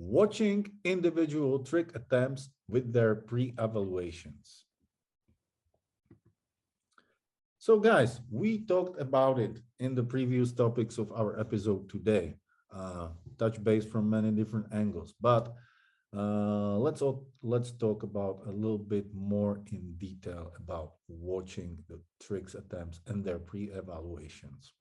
watching individual trick attempts with their pre-evaluations. So guys, we talked about it in the previous topics of our episode today, touch base from many different angles, but let's talk about a little bit more in detail about watching the tricks attempts and their pre-evaluations.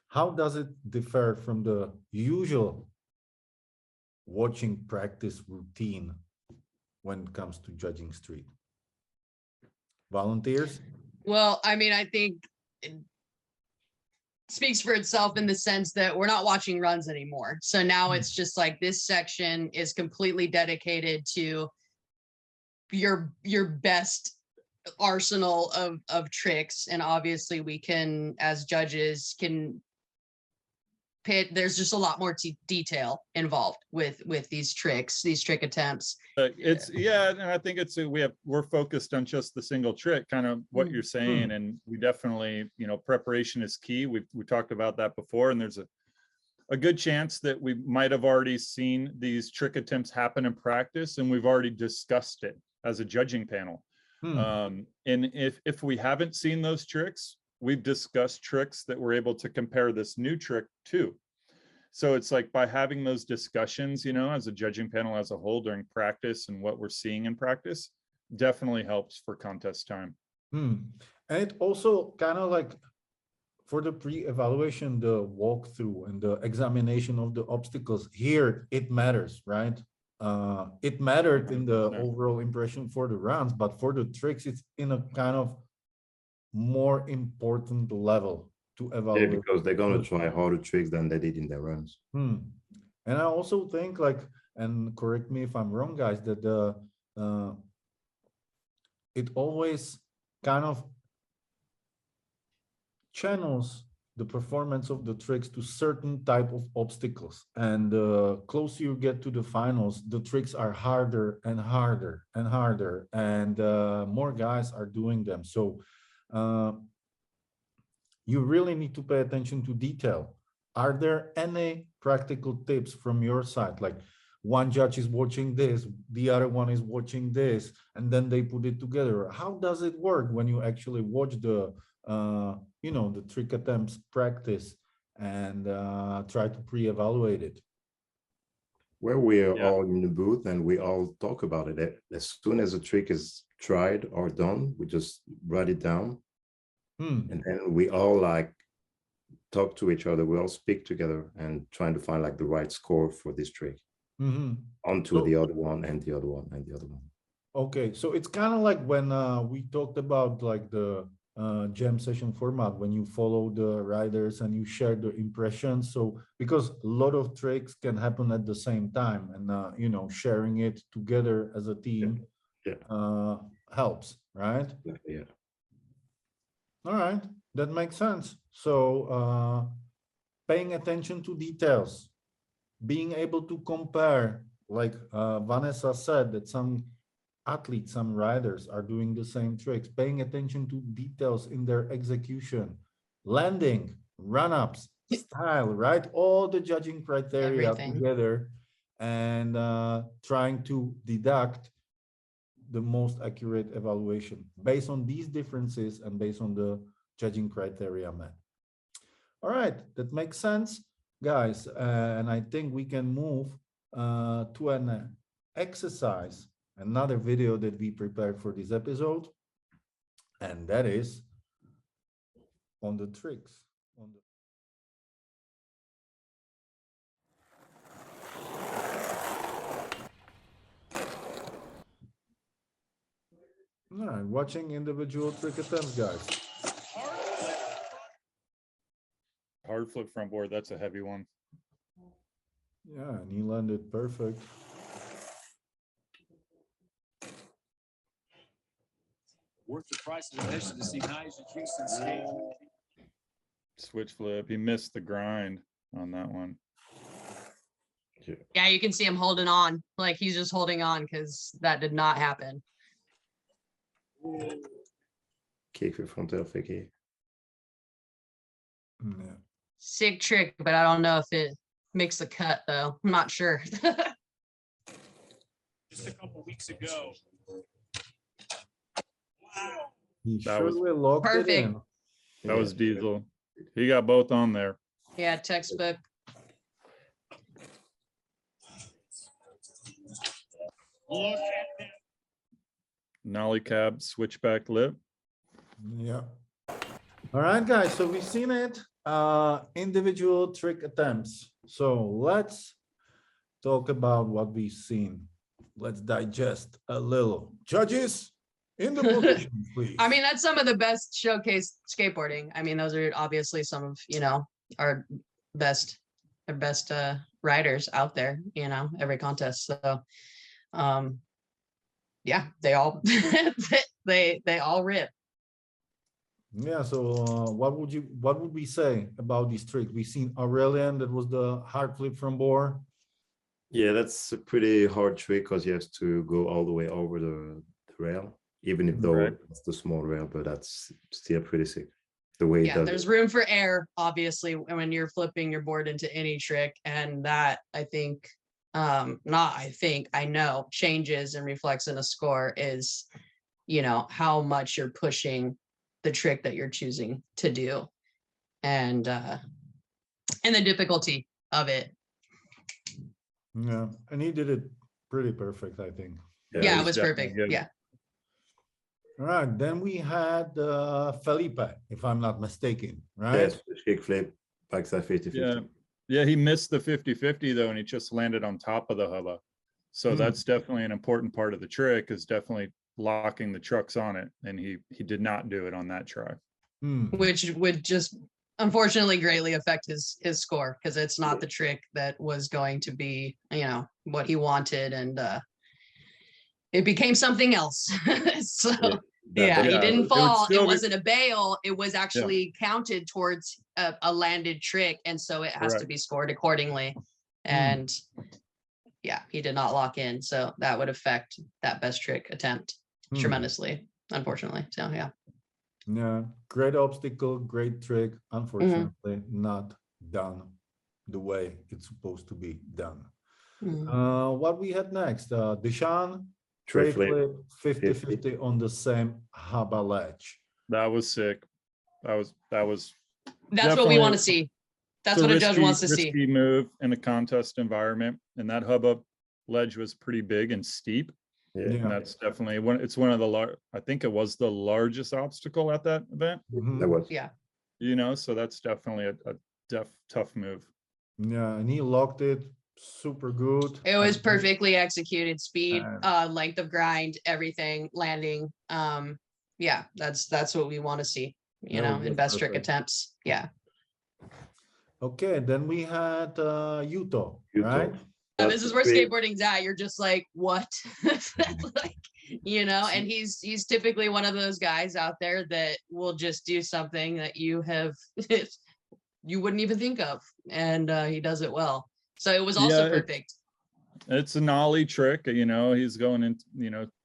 How does it differ from the usual watching practice routine when it comes to judging street? Volunteers? Well, I mean, I think it speaks for itself in the sense that we're not watching runs anymore. So now it's just like this section is completely dedicated to your best arsenal of tricks. And obviously we can, as judges, can there's just a lot more detail involved with these trick attempts. It's and I think it's we're focused on just the single trick, kind of what you're saying, and we definitely, preparation is key. We talked about that before, and there's a good chance that we might have already seen these trick attempts happen in practice, and we've already discussed it as a judging panel. And if we haven't seen those tricks, we've discussed tricks that we're able to compare this new trick to. So it's like by having those discussions, as a judging panel as a whole during practice and what we're seeing in practice, definitely helps for contest time. And it also kind of like for the pre-evaluation, the walkthrough and the examination of the obstacles here, it matters, right? It mattered in the overall impression for the rounds, but for the tricks, it's in a kind of more important level to evaluate. Yeah, because they're gonna try harder tricks than they did in their runs. And I also think, like, and correct me if I'm wrong, guys, that it always kind of channels the performance of the tricks to certain type of obstacles, and the closer you get to the finals, the tricks are harder and harder and harder, and more guys are doing them. So you really need to pay attention to detail. Are there any practical tips from your side? Like one judge is watching this, the other one is watching this, and then they put it together. How does it work when you actually watch the the trick attempts practice and try to pre-evaluate it? Where we are all in the booth and we all talk about it. As soon as a trick is tried or done, we just write it down. And then we all like talk to each other. We all speak together and trying to find like the right score for this trick. Onto the other one and the other one and the other one. Okay, so it's kind of like when we talked about like the jam session format, when you follow the riders and you share the impressions. So because a lot of tricks can happen at the same time, and sharing it together as a team helps, right? Yeah. All right, that makes sense. So paying attention to details, being able to compare, like Vanessa said, that some athletes, some riders are doing the same tricks, paying attention to details in their execution, landing, run-ups, style, right? All the judging criteria together, and trying to deduct the most accurate evaluation based on these differences and based on the judging criteria met. All right, that makes sense, guys. And I think we can move to an exercise, another video that we prepared for this episode, and that is on the tricks. All right, watching individual trick attempts, guys. Hard flip front board, that's a heavy one. Yeah, and he landed perfect. Worth the price of admission to see Nigel Houston skate. Switch flip, he missed the grind on that one. Yeah, you can see him holding on, like he's just holding on because that did not happen. Kick frontal fake. Yeah. Sick trick, but I don't know if it makes the cut though. I'm not sure. Just a couple weeks ago. He That was surely locked it perfect. in. That was Yeah. Diesel. He got both on there. Yeah, textbook. Look at that. Nollie cab, switchback lip. Yeah. All right, guys, so we've seen it. Individual trick attempts. So let's talk about what we've seen. Let's digest a little. Judges, in the position, please. I mean, that's some of the best showcase skateboarding. I mean, those are obviously some of, our best riders out there, every contest. So, yeah, they all, they all rip. Yeah, so what would we say about this trick? We've seen Aurelian, that was the hard flip from board. Yeah, that's a pretty hard trick because you have to go all the way over the rail, even if though Right. it's the small rail, but that's still pretty sick. The way it Yeah, does there's it. room for error, obviously, when you're flipping your board into any trick. And that, I think, I know changes and reflects in a score is, how much you're pushing the trick that you're choosing to do, and the difficulty of it. Yeah, and he did it pretty perfect, I think. Yeah, it it was definitely perfect. good. Yeah. All right, then we had Felipe, if I'm not mistaken, right? Yes, kick flip, backside 50-50. Yeah. Yeah, he missed the 50-50 though, and he just landed on top of the hubba. So Hmm. that's definitely an important part of the trick, is definitely locking the trucks on it. And he did not do it on that try. Hmm. Which would just unfortunately greatly affect his score, because it's not the trick that was going to be, what he wanted, and it became something else. So yeah, he Yeah, it didn't would fall. It still be- wasn't a bail. It was actually counted towards a landed trick, and so it has to Correct. be scored accordingly. And yeah, he did not lock in, so that would affect that best trick attempt Hmm. tremendously, unfortunately. So yeah. Yeah, great obstacle, great trick. Unfortunately, not done the way it's supposed to be done. Mhm. What we had next? Deshaun, Tray tray flip, flip, 50-50 on the same haba ledge. That was sick. That was That's what we want to Definitely. see. That's it's what a judge wants to see. risky move in a contest environment. And that hubba ledge was pretty big and steep. Yeah. Yeah. And that's definitely it's one of the I think it was the largest obstacle at that event, Mhm. That was. Yeah. so that's definitely a tough move. Yeah, and he locked it super good. It was I think. perfectly executed, speed, And- length of grind, everything, landing. Yeah, that's what we want to see, That was in best trick perfect. attempts. Yeah. Okay, then we had Yuto, Yuto. right? And That's this is a where big- skateboarding's at. You're just like, what? Like, and he's typically one of those guys out there that will just do something that you wouldn't even think of. And he does it well. So it was also Yeah, perfect. It's a nollie trick, he's going in,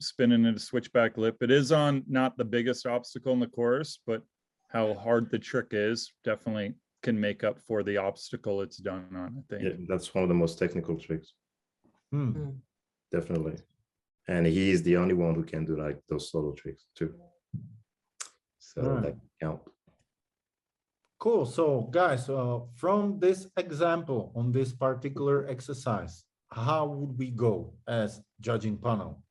spinning into switchback lip. It is on not the biggest obstacle in the course, but how hard the trick is definitely can make up for the obstacle it's done on, I think. Yeah, that's one of the most technical tricks, Hmm. definitely. And he is the only one who can do like those solo tricks too. So Right. that count. Cool. So guys, from this example on this particular exercise, how would we go as judging panel?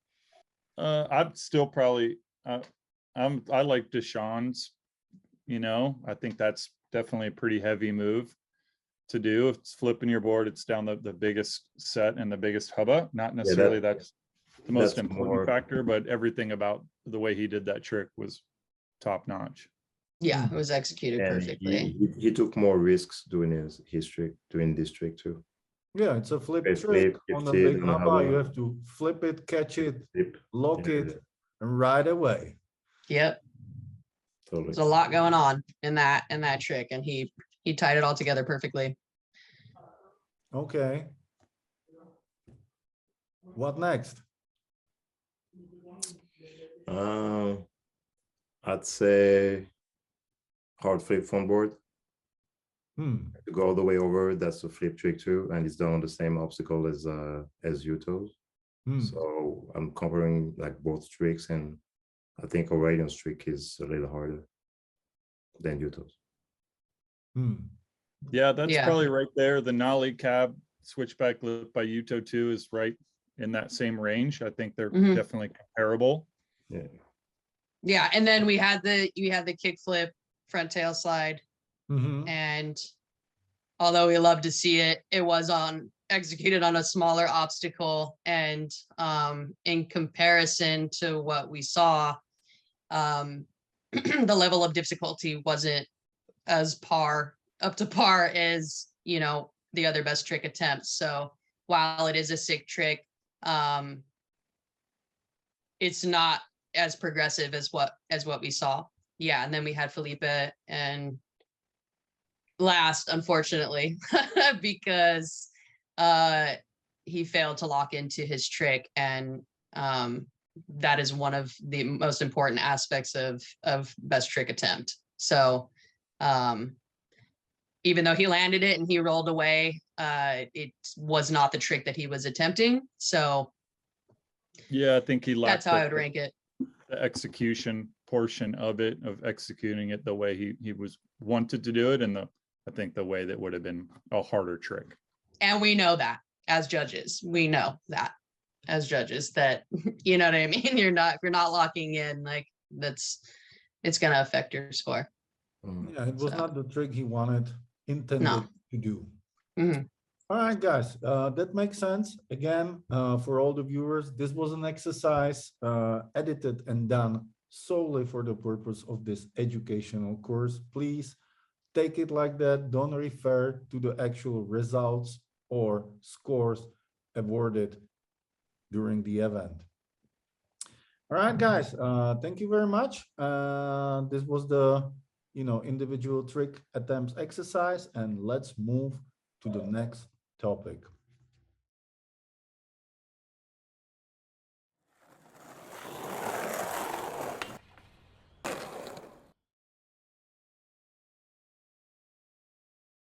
I'd still probably, I like Deshaun's, I think that's definitely a pretty heavy move to do. If it's flipping your board, it's down the biggest set and the biggest hubba. Not necessarily that's the most that's important more- factor, but everything about the way he did that trick was top notch. Yeah, it was executed And perfectly. he took more risks doing his trick, doing this trick too. Yeah, it's a flip Flip, trick flip, on the flip, big on a hubba. You hubba. have to flip it, catch it, Flip, lock yeah, it, and right away. Yep. totally. There's a lot going on in that trick, and he tied it all together perfectly. Okay. What next? I'd say hard flip front board. To go all the way over, that's a flip trick too, and it's done on the same obstacle as Yuto's. So I'm covering like both tricks, and I think Aurelian's trick is a little harder than Yuto's. Yeah, that's Yeah. probably right there. The nollie cab switchback lip by Yuto 2 is right in that same range. I think they're Mhm. definitely comparable. Yeah. Yeah, and then we had the kick flip front tail slide, and although we love to see it, it was executed on a smaller obstacle, and in comparison to what we saw, the level of difficulty wasn't up to par as, you know, the other best trick attempts. So while it is a sick trick, it's not as progressive as what we saw. Yeah, and then we had Felipe and last, unfortunately, because he failed to lock into his trick, and that is one of the most important aspects of best trick attempt. So even though he landed it and he rolled away, it was not the trick that he was attempting. So Yeah, I think he lacked that's how I would rank it. the execution portion of it, of executing it the way he was wanted to do it, and I think the way that would have been a harder trick. And we know that as judges, we know that as judges that, you know what I mean? If you're not locking in, like it's going to affect your score. Yeah, it was So. not the trick he intended to do. Mhm. All right, guys, that makes sense. Again, for all the viewers, this was an exercise edited and done solely for the purpose of this educational course. Please take it like that. Don't refer to the actual results or scores awarded during the event. All right, guys, thank you very much. This was the individual trick attempts exercise, and let's move to the next topic.